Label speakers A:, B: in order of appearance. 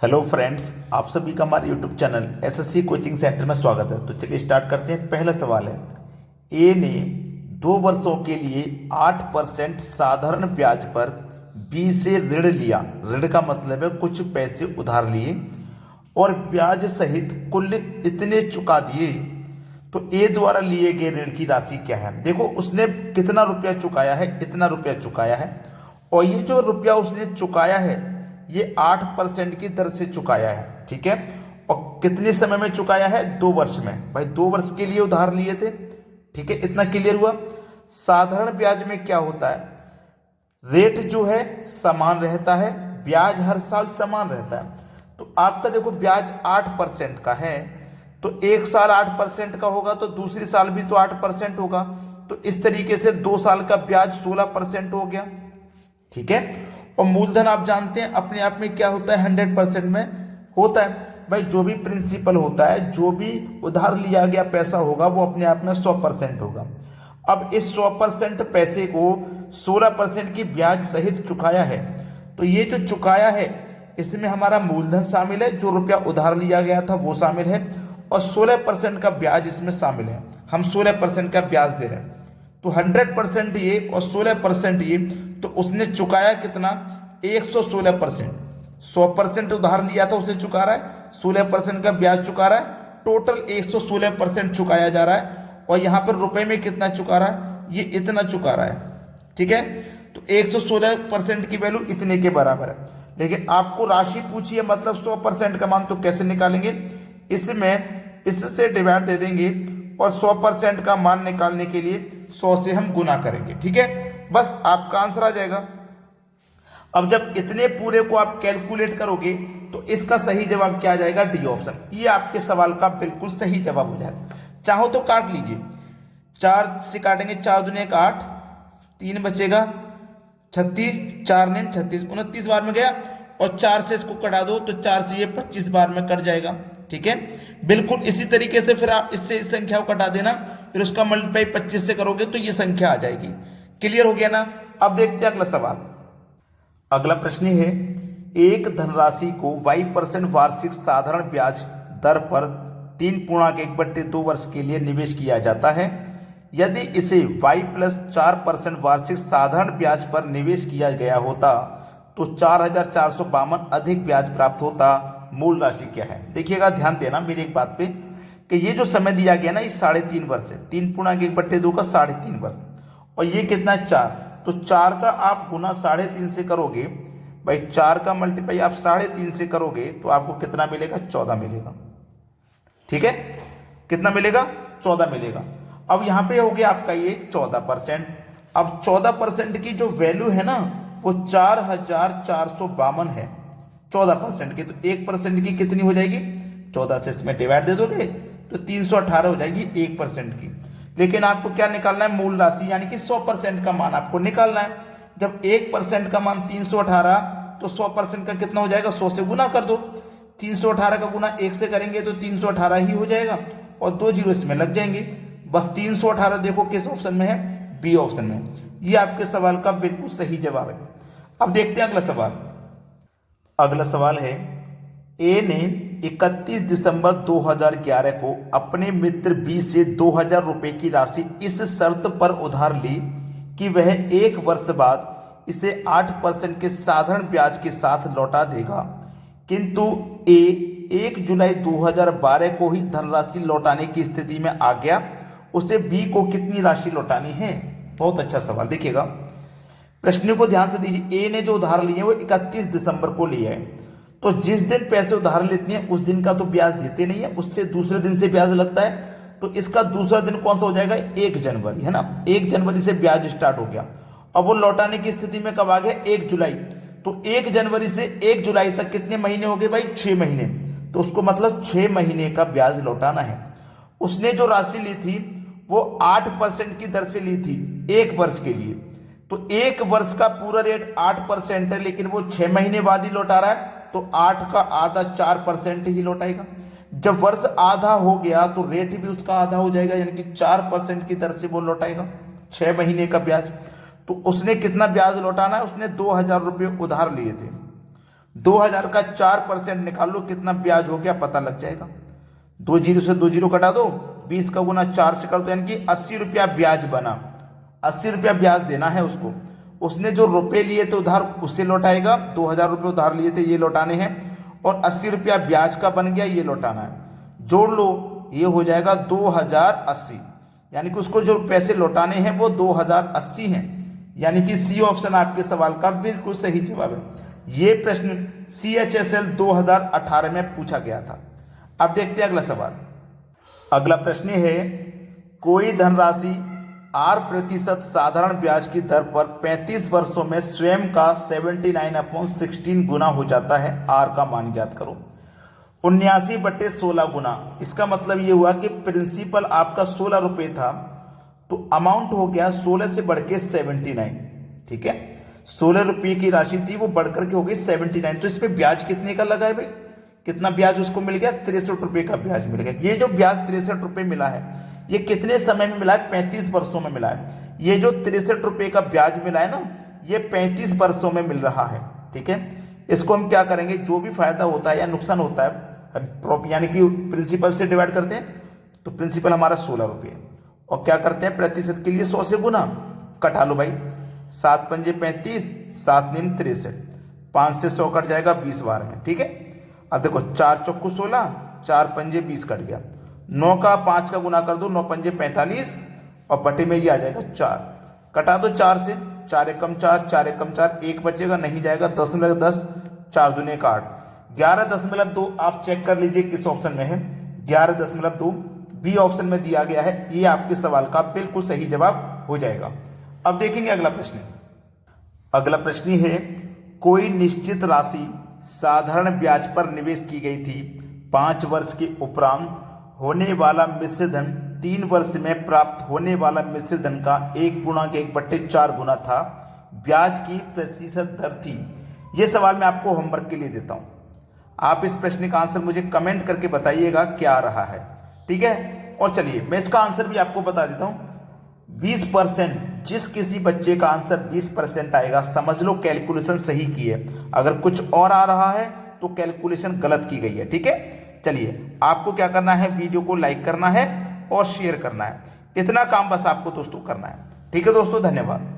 A: Hello friends, आप सभी का हमारे YouTube channel SSC coaching centre में स्वागत है। तो चलिए स्टार्ट करते हैं। पहला सवाल है, ए ने 2 वर्षों के लिए 8% साधारण ब्याज पर बी से ऋण लिया। ऋण का मतलब है कुछ पैसे उधार लिए और ब्याज सहित कुल इतने चुका दिए। तो ए द्वारा लिए गए ऋण की राशि क्या है? देखो, उसने कितना रुपया चुकाया है, इतना रुपया चुकाया है। और ये जो रुपया उसने चुकाया है ये 8% की दर से चुकाया है। ठीक है, और कितने समय में चुकाया है? 2 वर्ष में। भाई 2 वर्ष के लिए उधार लिए थे। ठीक है, इतना क्लियर हुआ। साधारण ब्याज में क्या होता है? रेट जो है समान रहता है, ब्याज हर साल समान रहता है। तो आपका देखो ब्याज 8% का है, तो एक साल 8% का होगा तो दूसरी साल भी तो 8% होगा। तो इस तरीके से 2 साल का ब्याज 16% हो गया। ठीक है, और मूलधन आप जानते हैं अपने आप में क्या होता है, 100% में होता है। भाई जो भी प्रिंसिपल होता है, जो भी उधार लिया गया पैसा होगा वो अपने आप में 100% होगा। अब इस 100% पैसे को 16% की ब्याज सहित चुकाया है। तो ये जो चुकाया है इसमें हमारा मूलधन शामिल है, जो रुपया उधार लिया गया था वो शामिल है, और 16% का ब्याज इसमें शामिल है। हम 16% का ब्याज दे रहे हैं। तो 100% ये और 16% ये, तो उसने चुकाया कितना? 116%। 100% उधार लिया था उसे चुका रहा है, 16% का ब्याज चुका रहा है, टोटल 116% चुकाया जा रहा है। और यहाँ पर रुपए में कितना चुका रहा है? ये इतना चुका रहा है। ठीक है, तो 116% की वैल्यू इतने के बराबर है। लेकिन आपको राशि पूछी है, मतलब 100% का मान, तो कैसे निकालेंगे? इसमें इससे डिवाइड दे देंगे और 100% का मान निकालने के लिए 100 से हम गुना करेंगे। ठीक है, बस आपका आंसर आ जाएगा। अब जब इतने पूरे को आप कैलकुलेट करोगे तो इसका सही जवाब क्या आ जाएगा? D option. ये आपके सवाल का बिल्कुल सही जवाब हो जाएगा। चाहो तो काट लीजिए, 4 से काटेंगे, 4 दूनी 8, 3 बचेगा 36, 4 ने 36, 29 बार में गया, और 4 से इसको कटा दो तो 4 से ये 25 बार में कट जाएगा। ठीक है, बिल्कुल इसी तरीके से फिर आप इससे इस संख्या को कटा देना, फिर उसका मल्टीप्लाई 25 से करोगे तो ये संख्या आ जाएगी। क्लियर हो गया ना? अब देखते हैं अगला सवाल। अगला प्रश्न है, एक धनराशि को y% वार्षिक साधारण ब्याज दर पर 3.1/2 वर्ष के लिए निवेश किया जाता है। यदि इसे y+4% वार्षिक साधारण ब्याज पर निवेश किया गया होता तो 4,452 अधिक ब्याज प्राप्त होता। मूल राशि क्या है? देखिएगा, ध्यान देना मेरी एक बात पे कि ये जो समय दिया गया ना, ये 3.5 वर्ष है। 3.1/2 का 3.5 वर्ष, और ये कितना है? 4। तो 4 का आप गुना 3.5 से करोगे, भाई 4 का मल्टीप्लाई आप 3.5 से करोगे तो आपको कितना मिलेगा? 14 मिलेगा। ठीक है, कितना मिलेगा? 14 मिलेगा। अब यहाँ पे हो गया आपका ये 14%। अब 14% की जो वैल्यू है ना वो 4,452 है 14% की। तो 1% की कितनी हो जाएगी? 14 से इसमें डिवाइड दे दोगे तो 318 हो जाएगी 1% की। लेकिन आपको क्या निकालना है? मूल राशि, यानी कि 100% का मान आपको निकालना है। जब 1% का मान 318, तो 100% का कितना हो जाएगा? 100 से गुना कर दो। 318 का गुना 1 से करेंगे तो 318 ही हो जाएगा, और 2 जीरो इसमें लग जाएंगे। बस 318 देखो किस ऑप्शन में है? बी ऑप्शन में। ये आपके सवाल का बिल्कुल सही जवाब है। अब देखते हैं अगला सवाल। अगला सवाल है, ए ने 31 दिसंबर 2011 को अपने मित्र बी से 2,000 रुपए की राशि इस शर्त पर उधार ली कि वह 1 वर्ष बाद इसे 8% के साधारण ब्याज के साथ लौटा देगा। किंतु ए 1 जुलाई 2012 को ही धनराशि लौटाने की स्थिति में आ गया। उसे बी को कितनी राशि लौटानी है? बहुत अच्छा सवाल। देखिएगा, प्रश्न को ध्यान से दीजिए। ए ने जो उधार लिए वो 31 दिसंबर को लिया है, तो जिस दिन पैसे उधार लेते हैं उस दिन का तो ब्याज देते नहीं है, उससे दूसरे दिन से ब्याज लगता है। तो इसका दूसरा दिन कौन सा हो जाएगा? 1 जनवरी, है ना? 1 जनवरी से ब्याज स्टार्ट हो गया। अब वो लौटाने की स्थिति में कब आ गया? 1 जुलाई। तो 1 जनवरी से 1 जुलाई तक कितने महीने हो गए भाई? 6 महीने। तो उसको मतलब 6 महीने का ब्याज लौटाना है। उसने जो राशि ली थी वो 8% की दर से ली थी 1 वर्ष के लिए। तो 1 वर्ष का पूरा रेट 8% है, लेकिन वो 6 महीने बाद ही लौटा रहा है, तो 8 का आधा 4% ही लौटाएगा। जब वर्ष आधा हो गया तो रेट भी उसका आधा हो जाएगा, यानी कि 4% की दर से वो लौटाएगा 6 महीने का ब्याज। तो उसने कितना ब्याज लौटाना है? उसने 2,000 रुपये उधार लिए थे। 2000 का 4% निकाल लो, कितना ब्याज हो गया पता लग जाएगा। 2 जीरो से 2 जीरो कटा दो, 20 का गुना 4 से कर दो, यानी कि 80 रुपया ब्याज बना। 80 रुपया ब्याज देना है उसको। उसने जो रुपए लिए थे उधार उससे लौटाएगा, 2000 रुपये उधार लिए थे ये लौटाने हैं, और 80 रुपया ब्याज का बन गया ये लौटाना है। जोड़ लो, ये हो जाएगा 2080, यानी कि उसको जो पैसे लौटाने हैं वो 2080 हैं। यानी कि सी ऑप्शन आपके सवाल का बिल्कुल सही जवाब है। ये प्रश्न CHSL 2018 में पूछा गया था। अब देखते हैं अगला सवाल। अगला प्रश्न है, कोई धनराशि 8% साधारण ब्याज की दर पर 35 वर्षों में स्वयं का 79/16 गुना हो जाता है। R का मान ज्ञात करो। 79/16 गुना, इसका मतलब ये हुआ कि प्रिंसिपल आपका 16 रुपये था, तो अमाउंट हो गया 16 से बढ़ के 79। ठीक है, 16 रुपये की राशि थी वो बढ़कर के हो गई 79। तो इस पे ब्याज कितने का लगा है भाई, कितना ब्याज उसको मिल गया, 63 रुपये का ब्याज मिल गया। ये जो ब्याज 63 रुपये मिला है ये कितने समय में मिला है, 35 वर्षों में मिला है। ये जो 63 रुपये का ब्याज मिला है ना, ये 35 वर्षों में मिल रहा है। ठीक है, इसको हम क्या करेंगे, जो भी फायदा होता है या नुकसान होता है हम यानी कि प्रिंसिपल से डिवाइड करते हैं। तो प्रिंसिपल हमारा 16 रुपये, और क्या करते हैं प्रतिशत के लिए 100 से गुना, कटा लो भाई, 7 पंजे 35, 7 नीम 63, 5 से 100 कट जाएगा 20 बार में। ठीक है, अब देखो 4 चौकू 16, 4 पंजे 20 कट गया, 9 का 5 का गुना कर दो, 9 पंजे 45, और बटे में ये आ जाएगा 4, कटा दो 4 से, 4 एकम 4, 4 एकम 4, 1 बचेगा नहीं जाएगा, 10/10, 4 दूने का 8, 11.2 आप चेक कर लीजिए किस ऑप्शन में है, 11.2 बी ऑप्शन में दिया गया है। ये आपके सवाल का बिल्कुल सही जवाब हो जाएगा। अब देखेंगे अगला प्रश्न। अगला प्रश्न है, कोई निश्चित राशि साधारण ब्याज पर निवेश की गई थी, 5 वर्ष के उपरांत होने वाला मिश्र धन 3 वर्ष में प्राप्त होने वाला मिश्र धन का 1/1/4 गुना था, ब्याज की प्रतिशत दर थी। यह सवाल मैं आपको होमवर्क के लिए देता हूं, आप इस प्रश्न का आंसर मुझे कमेंट करके बताइएगा क्या आ रहा है। ठीक है, और चलिए मैं इसका आंसर भी आपको बता देता हूं। 20%, जिस किसी बच्चे का आंसर 20% आएगा समझ लो कैलकुलेशन सही की है, अगर कुछ और आ रहा है तो कैलकुलेशन गलत की गई है। ठीक है, चलिए आपको क्या करना है, वीडियो को लाइक करना है और शेयर करना है, इतना काम बस आपको दोस्तों करना है। ठीक है दोस्तों, धन्यवाद।